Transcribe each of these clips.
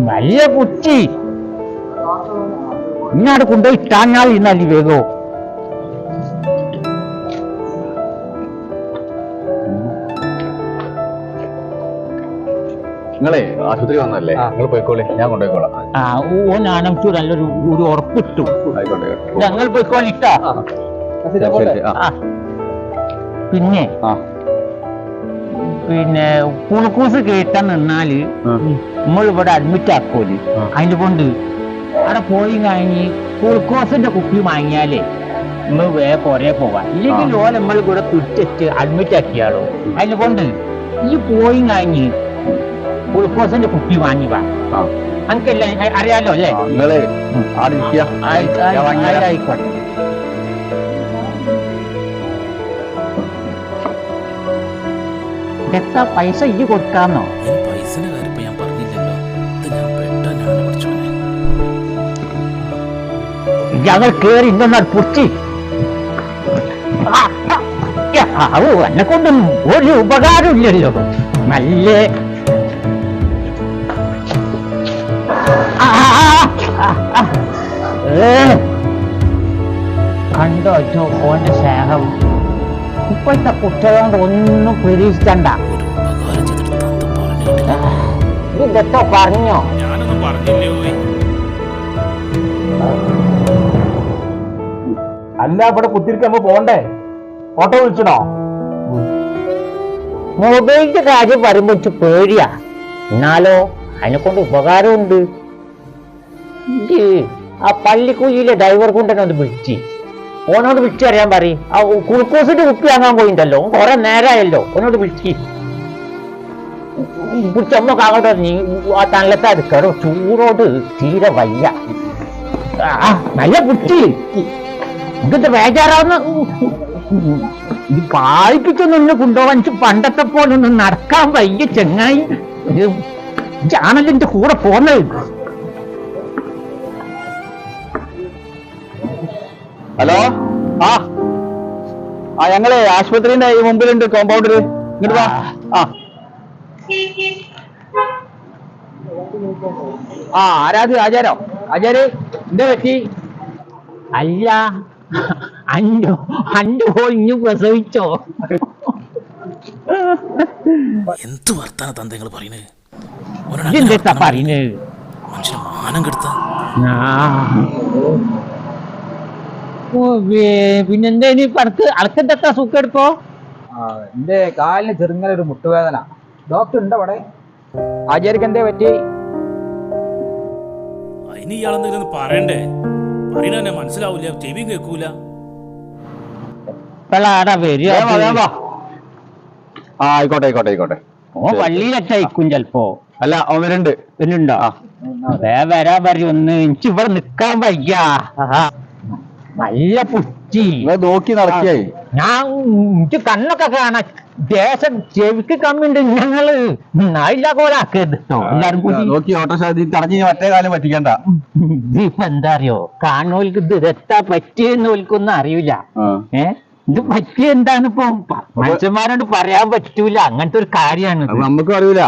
നല്ല കുറ്റി ഇങ്ങാട് കൊണ്ടുപോയി ഇട്ടാഞ്ഞാൽ ഇന്നല്ലേ വേഗോ. നിങ്ങളെ ആശുപത്രി വന്നല്ലേ, നിങ്ങൾ പോയിക്കോളെ, ഞാൻ കൊണ്ടുപോയിക്കോളാം. ഓനാണെങ്കിൽ നല്ലൊരു ഒരു ഉറപ്പിട്ടു. ആയിക്കോട്ടെ, ഞങ്ങൾ പോയിക്കോളിട്ടാ. പിന്നെ പിന്നെ കുളുക്കൂസ് കേട്ടാൻ നിന്നാല് നമ്മൾ ഇവിടെ അഡ്മിറ്റ് ആക്കോല്. അതിനെ കൊണ്ട് അവിടെ പോയി കഴിഞ്ഞ് കുളുക്കോസിന്റെ കുപ്പി വാങ്ങിയാലേ നമ്മൾ വേറെ കുറെ പോവാം. ഇല്ലെങ്കിൽ ഓല നമ്മൾ ഇവിടെ പിടിച്ചിട്ട് അഡ്മിറ്റ് ആക്കിയാലോ. അതിനെ കൊണ്ട് ഈ പോയി കഴിഞ്ഞ് കുളുക്കോസിന്റെ കുപ്പി വാങ്ങി വാ. നമുക്കല്ലേ അറിയാലോ അല്ലേ? ആയിക്കോട്ടെ. എത്ര പൈസ ഈ കൊടുക്കാന്നോ? പൈസന്റെ കാര്യം ഞാൻ പറഞ്ഞില്ലല്ലോ. ഞാൻ പെട്ടെന്നാണ് പഠിച്ചോനെ. ഞങ്ങൾ കേറി ഇന്നൊന്നാ പുറ്റി. എന്നെ കൊണ്ടൊന്നും ഒരു ഉപകാരമില്ലല്ലോ. നല്ല കണ്ടോ ഓന്റെ സ്നേഹം. ഇപ്പോഴത്തെ കുട്ടികളോട് ഒന്നും പ്രതീക്ഷിക്കണ്ട. ഇതൊക്കെ പറഞ്ഞോ? ഞാനൊന്നും പറഞ്ഞില്ലേ. അല്ല, ഇവിടെ കുത്തിരിക്കുമ്പോ പോണ്ടേ? ഓട്ടോ വിളിച്ചണോ? മൊബൈലിന്റെ കാര്യം പറയുമ്പോ പേടിയാ. എന്നാലോ അതിനെ കൊണ്ട് ഉപകാരമുണ്ട്. ആ പള്ളിക്കുഴിയിലെ ഡ്രൈവർ കൊണ്ടെന്നെ ഒന്ന് വിളിച്ച് ഓനോട് വിളിച്ചറിയാൻ പറയും. ആ ഗ്ലൂക്കോസിന്റെ കുപ്പി വാങ്ങാൻ പോയിണ്ടല്ലോ, കുറെ നേരമായല്ലോ. ഓനോട് വിളിച്ച് പിടിച്ചമ്മക്ക് അങ്ങോട്ട് നീ ആ തണലത്ത് എടുക്കടോ. ചൂടോട് തീരെ വയ്യ. നല്ല കുട്ടി ഇതിന്റെ ബേജാറാവുന്ന പായിപ്പിച്ചൊന്നും ഇന്ന് കൊണ്ടുപോകാൻ പണ്ടത്തെ പോലെ ഒന്നും നടക്കാൻ വയ്യ ചെങ്ങായി. ചാനലിന്റെ കൂടെ പോന്നത്. ഹലോ, ഞങ്ങള് ആശുപത്രിന്റെ ഈ മുമ്പിലുണ്ട്, കോമ്പൗണ്ടില്. ഇങ്ങോട്ട് വാ. ആചാരോ എന്താ പറ്റി? അല്ല, അഞ്ചു ഇഞ്ഞു പ്രസവിച്ചോ? എന്ത് വർത്താന തന്തങ്ങൾ പറയുന്നത്? ഇതെന്താ പറയുന്നത്? മനുഷ്യന് മാനം കെടുത്ത. പിന്നെന്താ ഇനി പടത്ത് അളക്കെന്താ സുഖം എടുപ്പോ? എന്റെ കാലിന് ചെറുങ്ങനെ ഒരു മുട്ടുവേദന. ഡോക്ടർ ഉണ്ടോ അവിടെ? ആചാര്യക്ക് എന്തേ പറ്റി? അതിന് ഇയാളെന്തെങ്കിലും പറയണ്ടേ? പറയണ മനസ്സിലാവൂല, ചെവി കേൾക്കൂല. ആയിക്കോട്ടെ. ഓ പള്ളിയിലറ്റായിക്കും ചെലപ്പോ. അല്ല, അവൻ വരുന്നുണ്ടോ? വരാ പറയും. ഒന്ന് എനിക്ക് ഇവിടെ നിക്കാൻ വയ്യ. നല്ല പുറ്റി നോക്കി നടക്കിയായി. ഞാൻ എനിക്ക് കണ്ണൊക്കെ കാണാ. ദേശം ചെവിക്ക് കമ്മിണ്ട്. ഞങ്ങള് നായില്ല കോലാക്കരുത് എല്ലാരും കൂടി നോക്കി ഓട്ടോ തടഞ്ഞ് മറ്റേ കാലം പറ്റിക്കണ്ട. ഇതിപ്പോ എന്താ അറിയോ, കാണുന്നവർക്ക് ഇത് എത്താ പറ്റിയെന്ന് ഓൽക്കൊന്നും അറിയില്ല. ഇത് പറ്റിയ എന്താണ് ഇപ്പൊ മനുഷ്യന്മാരോട് പറയാൻ പറ്റൂല. അങ്ങനത്തെ ഒരു കാര്യമാണ്. നമുക്കും അറിയില്ല.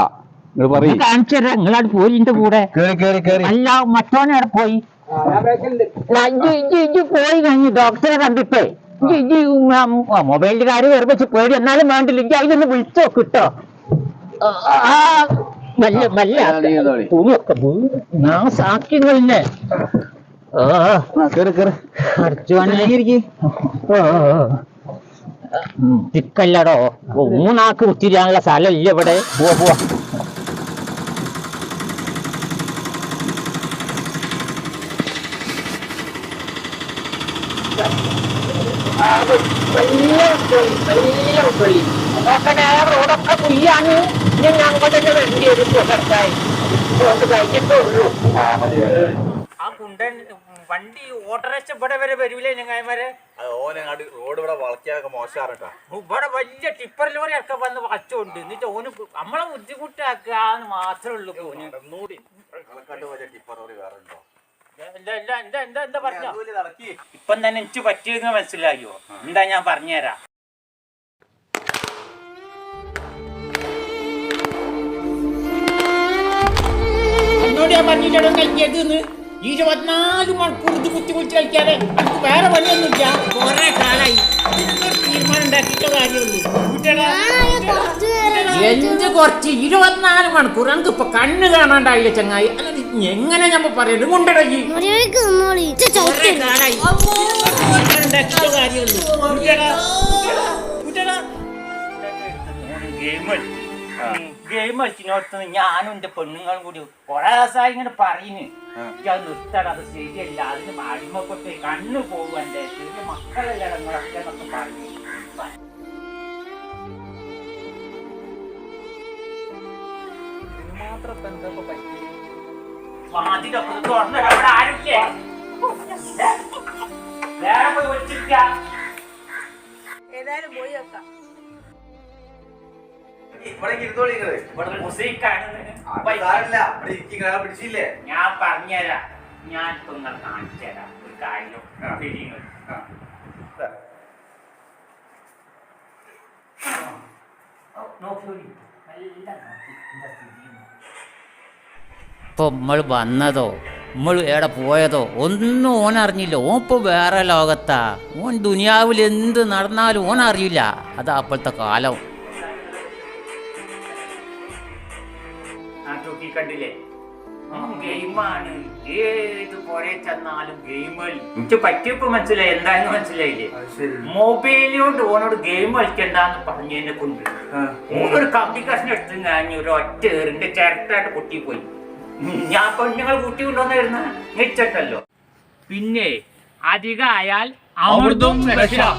കാണിച്ചു തരാം. നിങ്ങളവിടെ പോയി എന്റെ കൂടെ. അല്ല, മറ്റോനെ അവിടെ പോയി. പോയി കഴിഞ്ഞു ഡോക്ടറെ കണ്ടിട്ടേ. മൊബൈലിന്റെ കാര്യം വേറെ വെച്ച് പേടി. എന്നാലും വേണ്ടില്ല, അതിലൊന്ന് വിളിച്ചോ കിട്ടോ. തുണിയൊക്കെ ഞാൻ സാക്ഷ്യങ്ങളില്ലേ. ചിക്കല്ലടോ. മൂന്നാക്ക് കുത്തിരിയാനുള്ള സ്ഥലം ഇല്ല ഇവിടെ. പോവാ. റോഡൊക്കെ കുയ്യാണ്. ഞാൻ അങ്ങോട്ടേ വേണ്ടി വരും. കഴിഞ്ഞിട്ടുള്ളൂ. ആ കുണ്ടൻ വണ്ടി ഓട്ടോറിക്ഷ ഇവിടെ വരെ വരൂലേ ഞങ്ങായിമാരെ? റോഡ് ഇവിടെ വളക്കിയാലൊക്കെ മോശമാറട്ടാ. ഇവിടെ വലിയ ടിപ്പർ ലോറിയൊക്കെ വന്ന് വച്ചുകൊണ്ട് എന്നിട്ട് ഓന് നമ്മളെ ബുദ്ധിമുട്ടാക്കാന്ന് മാത്രമേ ഉള്ളൂ. എന്താ പറഞ്ഞോ? ഇപ്പം തന്നെ എനിക്ക് പറ്റിയെന്ന് മനസ്സിലായോ? എന്താ ഞാൻ പറഞ്ഞുതരാം. പറഞ്ഞില്ലടോ നൽകിയത് 24 മണിക്കൂർ ഇത് കുത്തി കുത്തി കളിക്കാതെ നമുക്ക് വേറെ പണിയൊന്നുമില്ല. കുറെ കാലായി തീരുമാനം ഉണ്ടാക്കിയിട്ട കാര്യമുള്ളൂ. എന്ത് കുറച്ച് 24 മണിക്കൂർ നമുക്ക് ഇപ്പൊ കണ്ണ് കാണാണ്ടായില്ല ചങ്ങായി. എങ്ങനെ ഞമ്മ പറയുന്നത് കൊണ്ടടോ ഈ കുറെ കാലായി ഉണ്ടാക്കിയിട്ട കാര്യമുള്ളൂ. ഗെയിം കളിച്ചിനോടത്ത് ഞാനും എന്റെ പെണ്ണുങ്ങളും കൂടി കൊറേ ദിവസമായി ഇങ്ങനെ പറയുന്നു. അത് നിർത്തണം, അത് ശരിയല്ല, അതിന് അടിമപ്പെട്ട് കണ്ണു പോകും, എന്റെ ചെറിയ മക്കളല്ല നിങ്ങളൊക്കെ എന്നൊക്കെ പറഞ്ഞു. മാത്രം എന്തൊക്കെ പറ്റി? വാതിലൊക്കെ തുറന്നിട്ട് അവിടെ ആരില്ലേ? വേറെ പോയി വിളിച്ചിരിക്ക. ഏതായാലും പോയി വെക്കാം. ഞാൻ പറഞ്ഞുതരാം, ഞാൻ നിങ്ങൾ കാണിച്ചു തരാം ഒരു കാര്യം. ഇപ്പൊ നമ്മൾ വന്നതോ നമ്മൾ എവിടെ പോയതോ ഒന്നും ഓൻ അറിഞ്ഞില്ല. ഓൻ ഇപ്പോൾ വേറെ ലോകത്താ. ഓൻ ദുനിയാവിൽ എന്ത് നടന്നാലും ഓൻ അറിയില്ല. അതാ അപ്പോഴത്തെ കാലം. കണ്ടില്ലേ, ഗെയിമാണ്. ഏത് പുഴ ചെന്നാലും ഗെയിം കളി. എനിക്ക് പറ്റിയപ്പോ മനസ്സിലായി, എന്തായാലും മനസ്സിലായില്ലേ. മൊബൈലിലോട്ട് ഓനോട് ഗെയിം കളിക്കണ്ടെന്ന് പറഞ്ഞതിനെ കൊണ്ട് ഓനൊരു കമ്പി കഷ്ണം എടുത്ത് ഞാൻ ഒരു ഒറ്റ ഏറിന്റെ ചിരട്ടായിട്ട് പൊട്ടിപ്പോയി. ഞാൻ പെണ്ണുങ്ങൾ കൂട്ടി കൊണ്ടുവന്നിരുന്ന മെച്ചട്ടല്ലോ. പിന്നെ അധികം ആയാൽ അമൃതും വിഷം.